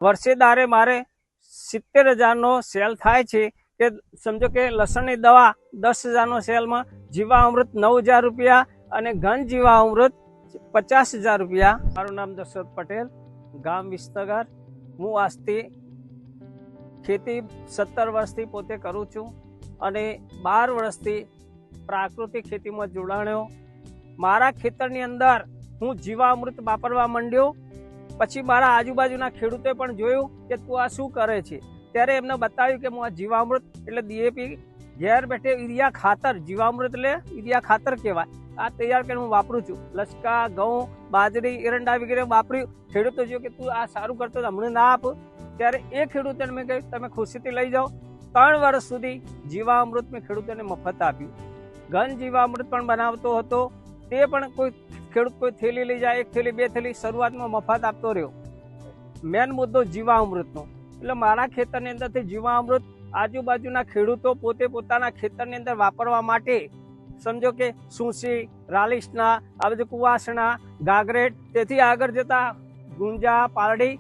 વર્ષે દારે મારે 70,000નો સેલ થાય છે કે સમજો કે લસણની દવા 10,000નો સેલમાં જીવામૃત 9,000 રૂપિયા અને ઘન જીવામૃત 50,000 રૂપિયા। મારું નામ દશરથ પટેલ, ગામ વિસનગર। હું આજથી ખેતી 17 વર્ષથી પોતે કરું છું અને 12 વર્ષથી પ્રાકૃતિક ખેતીમાં જોડાણ્યો। મારા ખેતરની અંદર હું જીવામૃત વાપરવા માંડ્યો, પછી મારા આજુબાજુના ખેડૂતોએ પણ જોયું કે તું આ શું કરે છે, ત્યારે એમને બતાવ્યું કે હું આ જીવામૃત એટલે DAP ઘેર બેઠે યુરિયા ખાતર, જીવામૃત એટલે યુરિયા ખાતર કહેવાય, આ તૈયાર કરીને હું વાપરું છું। લસકા, ઘઉં, બાજરી, એરંડા વગેરે વાપર્યું। ખેડૂતો જોયું કે તું આ સારું કરતો હમણાં ના આપ, ત્યારે એ ખેડૂતોને મેં કહ્યું તમે ખુશીથી લઈ જાઓ। 3 વર્ષ સુધી જીવામૃત મેં ખેડૂતોને મફત આપ્યું। ઘન જીવામૃત પણ બનાવતો હતો, તે પણ કોઈ ખેડૂત કોઈ થેલી લઈ જાય, 1 થેલી 2 થેલી શરૂઆતમાં મફત આપતો રહ્યો। મેન મુદ્દો જીવામૃતનો, એટલે મારા ખેતરની અંદરથી જીવામૃત આજુબાજુના ખેડૂતો પોતે પોતાના ખેતરની અંદર વાપરવા માટે સમજો કે સુસી, રાલિસના, આ બધું કુવાસણા, ગાગરેટ, તેથી આગળ જતા ગુંજા, પારડી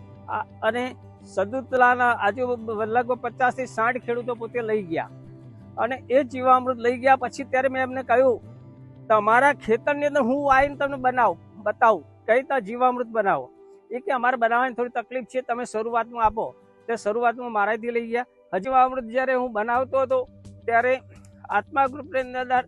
અને સદુતલાના લગભગ 50 થી 60 ખેડૂતો પોતે લઈ ગયા અને એ જીવામૃત લઈ ગયા પછી ત્યારે મેં એમને કહ્યું તમારા ખેતરની અંદર હું આવીને તમને બતાવું કઈ રીતે જીવામૃત બનાવો। એ કે અમારે બનાવવાની થોડી તકલીફ છે, તમે શરૂઆતમાં આપો। તે શરૂઆતમાં મારાથી લઈ ગયા। જીવામૃત જ્યારે હું બનાવતો હતો ત્યારે આત્મા ગ્રુપની અંદર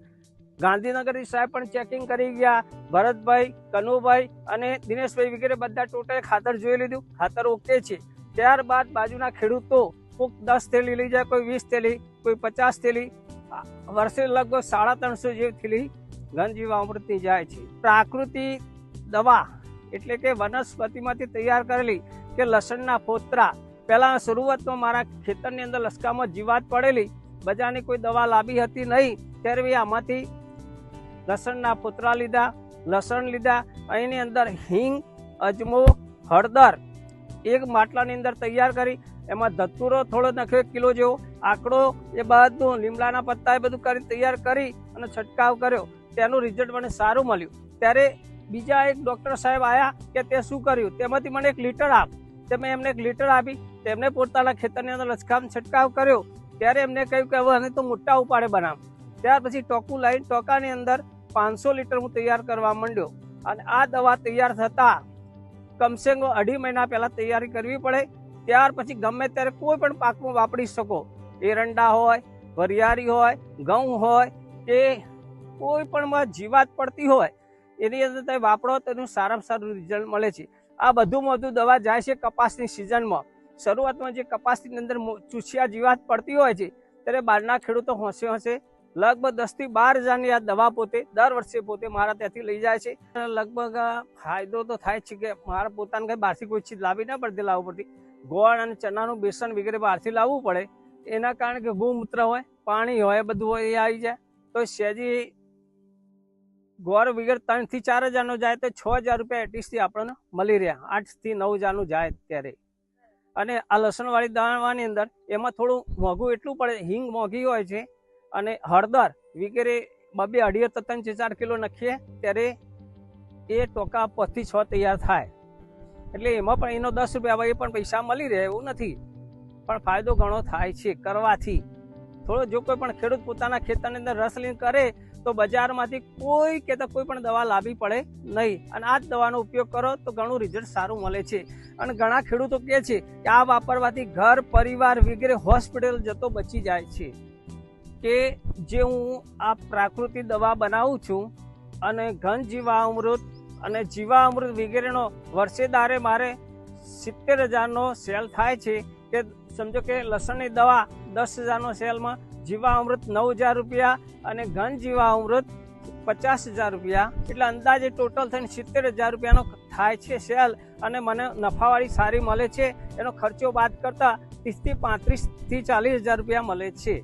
ગાંધીનગરથી સાહેબ પણ ચેકિંગ કરી ગયા, ભરતભાઈ, કનુભાઈ અને દિનેશભાઈ વગેરે બધા ટોટલ ખાતર જોઈ લીધું, ખાતર ઓકે છે। ત્યારબાદ બાજુના ખેડૂતો કોઈક 10 થેલી લઈ જાય, કોઈ 20 થેલી, કોઈ 50 થેલી, વર્ષે લગભગ 350 જેવી થેલી ઘન જીવામૃતની જાય છે। પ્રાકૃતિક દવા એટલે કે વનસ્પતિમાંથી તૈયાર કરેલી કે લસણના ફોતરા, પહેલા શરૂઆતમાં મારા ખેતરની અંદર લસકામાં જીવાત પડેલી, બજારની કોઈ દવા લાવી હતી નહીં, ત્યારે મેં આમાંથી લસણના ફોતરા લીધા, લસણ લીધા, અહીંની અંદર હિંગ, અજમો, હળદર એક માટલાની અંદર તૈયાર કરી, એમાં ધતુરો થોડો નાખ્યો 1 કિલો જેવો, આંકડો, એ બધું લીમડાના પત્તા એ બધું કરી તૈયાર કરી અને છંટકાવ કર્યો। તેનું રિઝલ્ટ મને સારું મળ્યું। ત્યારે બીજા એક ડૉક્ટર સાહેબ આવ્યા કે તે શું કર્યું, તેમાંથી મને 1 લીટર આપ, તે મેં એમને 1 લીટર આપી, તેમને પોતાના ખેતરની અંદર લસકામ છંટકાવ કર્યો। ત્યારે એમને કહ્યું કે હવે આને તો મોટા ઉપાડે બનાવ। ત્યાર પછી ટોકું લાવીને ટોકાની અંદર 500 લીટર હું તૈયાર કરવા માંડ્યો અને આ દવા તૈયાર થતા કમસે કમ 2.5 મહિના પહેલા તૈયારી કરવી પડે। ત્યાર પછી ગમે ત્યારે કોઈ પણ પાકમાં વાપરી શકો, એરંડા હોય, વરિયાળી હોય, ઘઉં હોય કે કોઈ પણ જીવાત પડતી હોય એની અંદર તમે વાપરો તો એનું સારામાં સારું રિઝલ્ટ મળે છે। આ બધું દવા જાય છે કપાસની સિઝનમાં। શરૂઆતમાં જે કપાસની અંદર ચૂસિયા જીવાત પડતી હોય છે ત્યારે બહારના ખેડૂતો હોંશે લગભગ 10 થી 12 હજારની આ દવા પોતે દર વર્ષે પોતે મારા ત્યાંથી લઈ જાય છે। લગભગ ફાયદો તો થાય છે કે મારા પોતાને કઈ બહારથી કોઈ ચીજ લાવી ના પડતી, લાવવું પડતી, ગોળ અને ચણાનું બેસન વગેરે બહારથી લાવવું પડે, એના કારણે કે ગૌમૂત્ર હોય, પાણી હોય, બધું હોય એ આવી જાય તો સહેજી ગોળ વગેરે 3 થી 4 હજારનો જાય તો 6,000 રૂપિયા એટલીસ્ટથી આપણને મળી રહ્યા, 8 થી 9 હજારનું જાય ત્યારે। અને આ લસણવાળી દાવાની અંદર એમાં થોડું મોંઘું એટલું પડે, હિંગ મોંઘી હોય છે અને હળદર વગેરે 2-2, 2.5 થી 4 કિલો નાખીએ ત્યારે એ ટોકા 5 થી 6 તૈયાર થાય। એટલે એમાં પણ એનો 10 રૂપિયા એ પણ પૈસા મળી રહે એવું નથી, પણ ફાયદો ઘણો થાય છે કરવાથી। થોડો જો કોઈ પણ ખેડૂત પોતાના ખેતરની અંદર રસ લઈને કરે તો બજારમાંથી કોઈ પણ દવા લાવવી પડે નહીં અને આ જ દવાનો ઉપયોગ કરો તો ઘણું રિઝલ્ટ સારું મળે છે। અને ઘણા ખેડૂતો કહે છે કે આ વાપરવાથી ઘર, પરિવાર વગેરે હોસ્પિટલ જતો બચી જાય છે। કે જે હું આ પ્રાકૃતિક દવા બનાવું છું અને ઘન જીવામૃત અને જીવામૃત વગેરેનો વર્ષે દારે મારે 70,000નો સેલ થાય છે કે સમજો કે લસણની દવા 10,000નો સેલમાં જીવામૃત 9,000 રૂપિયા અને ઘન જીવામૃત 50,000 રૂપિયા, એટલે અંદાજે ટોટલ થઈને 70,000 રૂપિયાનો થાય છે સેલ અને મને નફાવાળી સારી મળે છે। એનો ખર્ચો બાદ કરતા 30 થી 35 થી 40,000 રૂપિયા મળે છે।